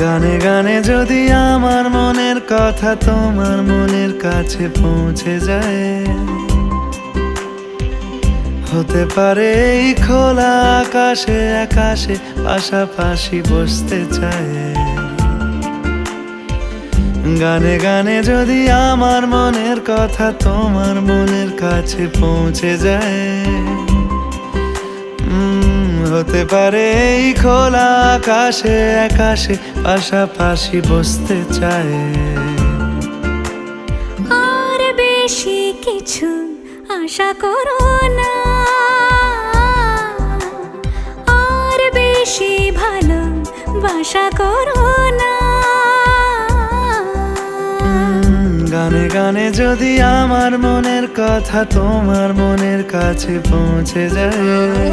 গানে গানে যদি আমার মনের কথা তোমার মনের কাছে পৌঁছে যায়, হতে পারে এই খোলা আকাশে আকাশে পাশাপাশি বসতে চায়। গানে গানে যদি আমার মনের কথা তোমার মনের কাছে পৌঁছে যায়, হতে পারে এই খোলা আকাশে আকাশে পাশাপাশি বসতে চায়। আর বেশি কিছু আশা করো না, আর বেশি ভালোবাসা করো না। গানে গানে যদি আমার মনের কথা তোমার মনের কাছে পৌঁছে যায়,